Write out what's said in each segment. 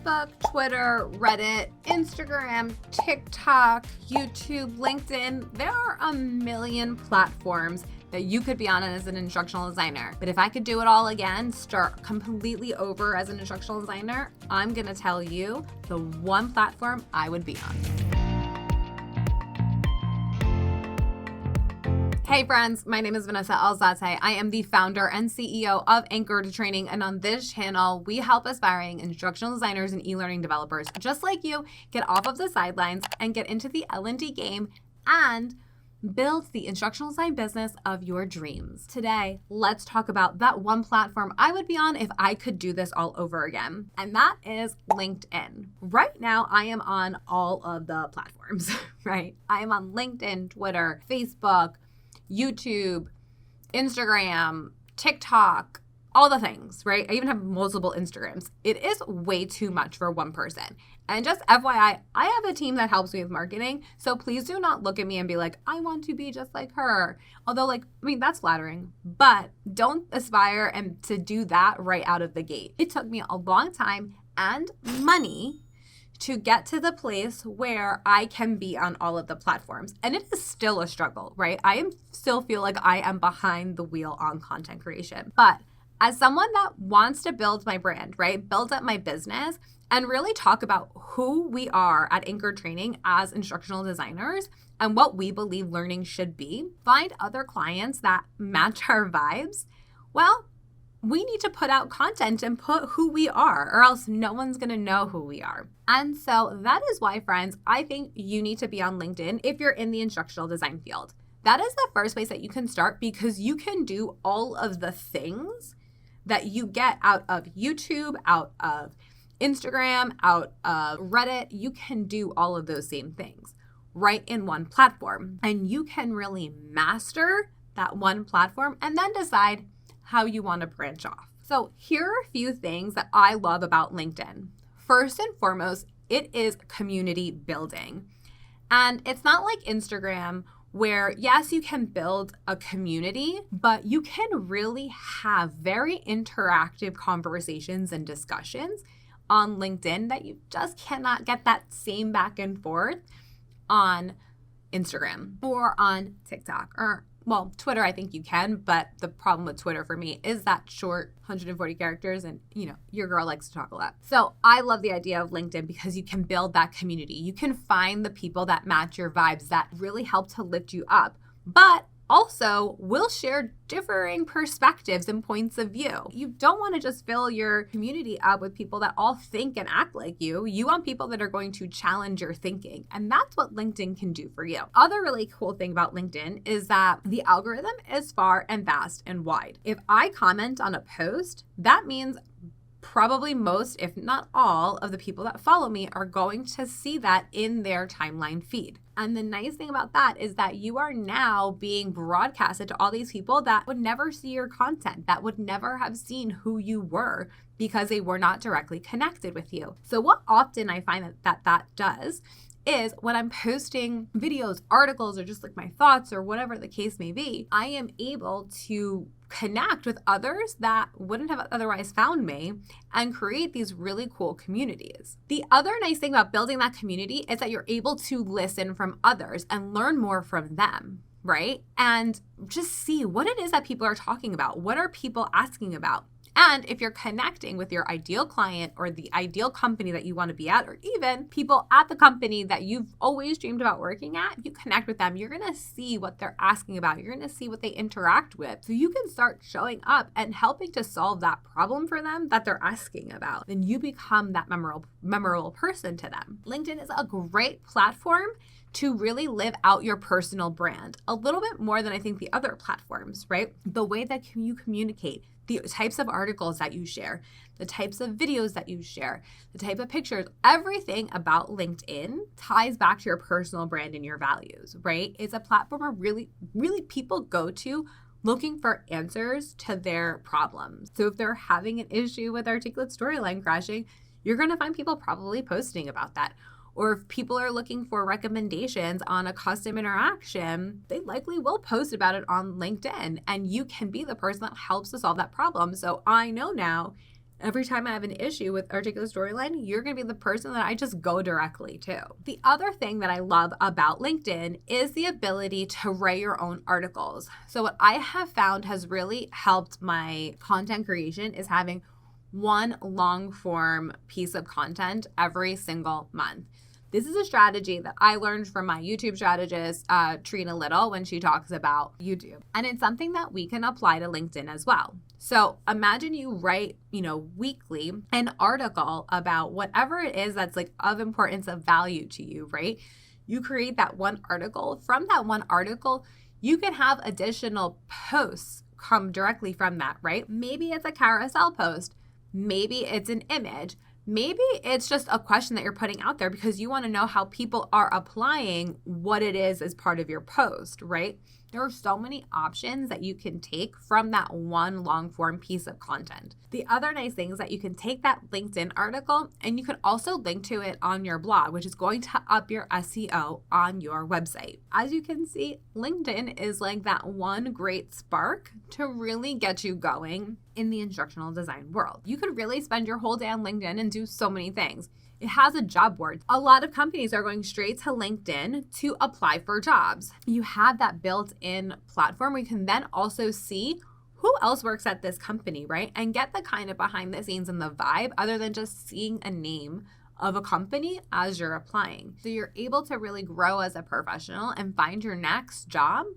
Facebook, Twitter, Reddit, Instagram, TikTok, YouTube, LinkedIn. There are a million platforms that you could be on as an instructional designer. But if I could do it all again, start completely over as an instructional designer, I'm gonna tell you the one platform I would be on. Hey friends, my name is Vanessa. I am the founder and CEO of Anchored Training, and on this channel, we help aspiring instructional designers and e-learning developers just like you get off of the sidelines and get into the L&D game and build the instructional design business of your dreams. Today, let's talk about that one platform I would be on if I could do this all over again, and that is LinkedIn. Right now, I am on all of the platforms, right? I am on LinkedIn, Twitter, Facebook, YouTube, Instagram, TikTok, all the things, right? I even have multiple Instagrams. It is way too much for one person. And just FYI, I have a team that helps me with marketing. So please do not look at me and be like, I want to be just like her. Although that's flattering, but don't aspire and to do that right out of the gate. It took me a long time and money to get to the place where I can be on all of the platforms. And it is still a struggle, right? Still feel like I am behind the wheel on content creation. But as someone that wants to build my brand, right? Build up my business and really talk about who we are at Anchored Training as instructional designers and what we believe learning should be, find other clients that match our vibes, well, we need to put out content and put who we are, or else no one's gonna know who we are. And so that is why, friends, I think you need to be on LinkedIn if you're in the instructional design field. That is the first place that you can start because you can do all of the things that you get out of YouTube, out of Instagram, out of Reddit. You can do all of those same things right in one platform. And you can really master that one platform and then decide how you want to branch off. So here are a few things that I love about LinkedIn. First and foremost, it is community building. And it's not like Instagram where, yes, you can build a community, but you can really have very interactive conversations and discussions on LinkedIn that you just cannot get that same back and forth on Instagram or on TikTok or Twitter, I think you can, but the problem with Twitter for me is that short 140 characters and, your girl likes to talk a lot. So I love the idea of LinkedIn because you can build that community. You can find the people that match your vibes that really help to lift you up, but also will share differing perspectives and points of view. You don't want to just fill your community up with people that all think and act like you. You want people that are going to challenge your thinking. And that's what LinkedIn can do for you. Other really cool thing about LinkedIn is that the algorithm is far and vast and wide. If I comment on a post, that means probably most, if not all, of the people that follow me are going to see that in their timeline feed. And the nice thing about that is that you are now being broadcasted to all these people that would never see your content, that would never have seen who you were because they were not directly connected with you. So what often I find that does is when I'm posting videos, articles, or just like my thoughts or whatever the case may be, I am able to connect with others that wouldn't have otherwise found me and create these really cool communities. The other nice thing about building that community is that you're able to listen from others and learn more from them, right? And just see what it is that people are talking about. What are people asking about? And if you're connecting with your ideal client or the ideal company that you want to be at, or even people at the company that you've always dreamed about working at, you connect with them, you're going to see what they're asking about. You're going to see what they interact with. So you can start showing up and helping to solve that problem for them that they're asking about. Then you become that memorable person to them. LinkedIn is a great platform to really live out your personal brand a little bit more than I think the other platforms, right? The way that you communicate, the types of articles that you share, the types of videos that you share, the type of pictures, everything about LinkedIn ties back to your personal brand and your values, right? It's a platform where really people go to looking for answers to their problems. So if they're having an issue with articulate storyline crashing, you're going to find people probably posting about that. Or if people are looking for recommendations on a custom interaction, they likely will post about it on LinkedIn, and you can be the person that helps to solve that problem. So I know now Every time I have an issue with a particular storyline, you're going to be the person that I just go directly to. The other thing that I love about LinkedIn is the ability to write your own articles. So what I have found has really helped my content creation is having one long form piece of content every single month. This is a strategy that I learned from my YouTube strategist, Trina Little, when she talks about YouTube. And it's something that we can apply to LinkedIn as well. So imagine you write, weekly an article about whatever it is that's like of importance, of value to you, right? You create that one article. From that one article, you can have additional posts come directly from that, right? Maybe it's a carousel post. Maybe it's an image. Maybe it's just a question that you're putting out there because you want to know how people are applying what it is as part of your post, right? There are so many options that you can take from that one long form piece of content. The other nice thing is that you can take that LinkedIn article and you can also link to it on your blog, which is going to up your SEO on your website. As you can see, LinkedIn is like that one great spark to really get you going in the instructional design world. You could really spend your whole day on LinkedIn and do so many things. It has a job board. A lot of companies are going straight to LinkedIn to apply for jobs. You have that built-in platform where you can then also see who else works at this company, right? And get the kind of behind the scenes and the vibe other than just seeing a name of a company as you're applying. So you're able to really grow as a professional and find your next job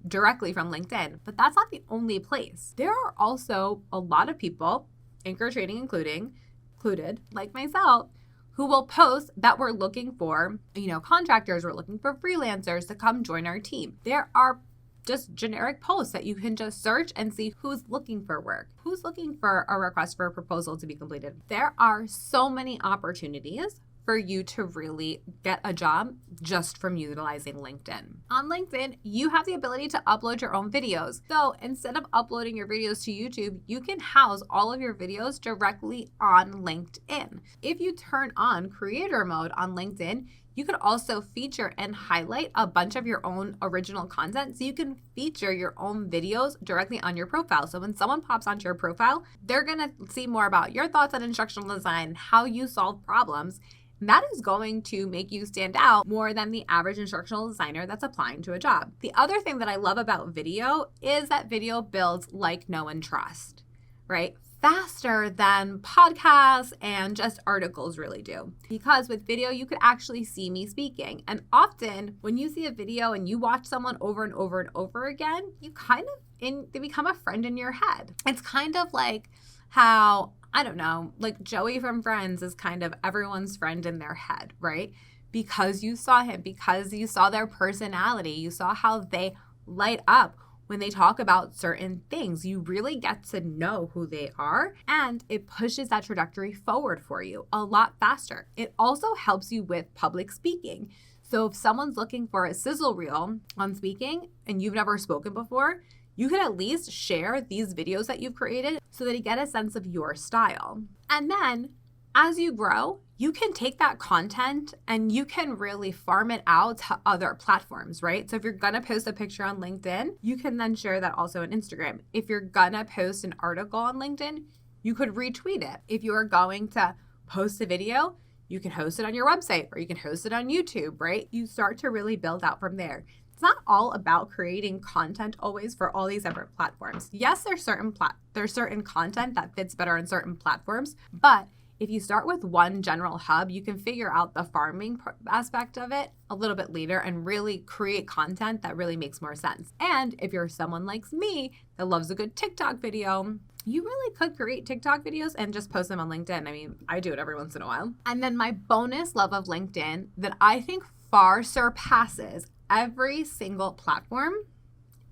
directly from LinkedIn. But that's not the only place. There are also a lot of people, Anchor Trading included, like myself, who will post that we're looking for, contractors, we're looking for freelancers to come join our team. There are just generic posts that you can just search and see who's looking for work, who's looking for a request for a proposal to be completed. There are so many opportunities for you to really get a job just from utilizing LinkedIn. On LinkedIn, you have the ability to upload your own videos. So instead of uploading your videos to YouTube, you can house all of your videos directly on LinkedIn. If you turn on creator mode on LinkedIn, you could also feature and highlight a bunch of your own original content so you can feature your own videos directly on your profile. So when someone pops onto your profile, they're gonna see more about your thoughts on instructional design, how you solve problems. That is going to make you stand out more than the average instructional designer that's applying to a job. The other thing that I love about video is that video builds like, know, and trust, right? Faster than podcasts and just articles really do. Because with video, you could actually see me speaking. And often when you see a video and you watch someone over and over and over again, you they become a friend in your head. It's kind of like how, like Joey from Friends is kind of everyone's friend in their head, right? Because you saw him, because you saw their personality, you saw how they light up when they talk about certain things. You really get to know who they are, and it pushes that trajectory forward for you a lot faster. It also helps you with public speaking. So if someone's looking for a sizzle reel on speaking and you've never spoken before, you can at least share these videos that you've created so that you get a sense of your style. And then as you grow, you can take that content and you can really farm it out to other platforms, right? So if you're gonna post a picture on LinkedIn, you can then share that also on Instagram. If you're gonna post an article on LinkedIn, you could retweet it. If you are going to post a video, you can host it on your website or you can host it on YouTube, right? You start to really build out from there. It's not all about creating content always for all these different platforms. Yes, there's certain content that fits better on certain platforms, but if you start with one general hub, you can figure out the farming aspect of it a little bit later and really create content that really makes more sense. And if you're someone like me that loves a good TikTok video, you really could create TikTok videos and just post them on LinkedIn. I mean, I do it every once in a while. And then my bonus love of LinkedIn that I think far surpasses every single platform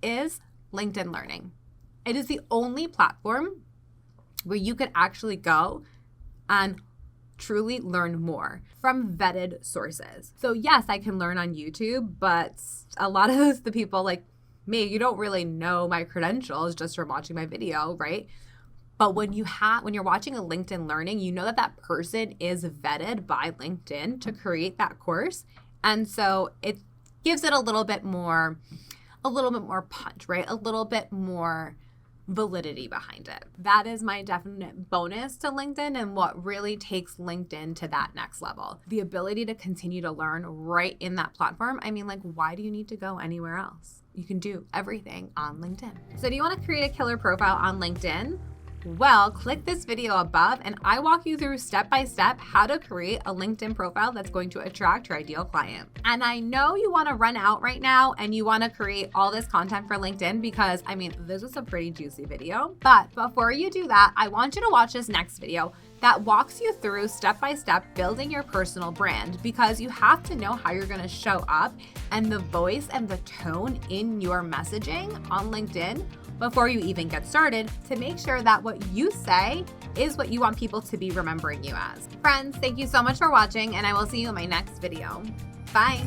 is LinkedIn Learning. It is the only platform where you could actually go and truly learn more from vetted sources. So yes, I can learn on YouTube, but a lot of the people like me, you don't really know my credentials just from watching my video, right? But when you're watching a LinkedIn Learning, you know that person is vetted by LinkedIn to create that course. And so it gives it a little bit more punch, right? A little bit more validity behind it. That is my definite bonus to LinkedIn and what really takes LinkedIn to that next level. The ability to continue to learn right in that platform. I mean, like, why do you need to go anywhere else? You can do everything on LinkedIn. So do you want to create a killer profile on LinkedIn? Well, click this video above and I walk you through step-by-step how to create a LinkedIn profile that's going to attract your ideal client. And I know you want to run out right now and you want to create all this content for LinkedIn because, I mean, this is a pretty juicy video. But before you do that, I want you to watch this next video that walks you through step-by-step building your personal brand, because you have to know how you're going to show up and the voice and the tone in your messaging on LinkedIn before you even get started to make sure that what you say is what you want people to be remembering you as. Friends, thank you so much for watching, and I will see you in my next video. Bye.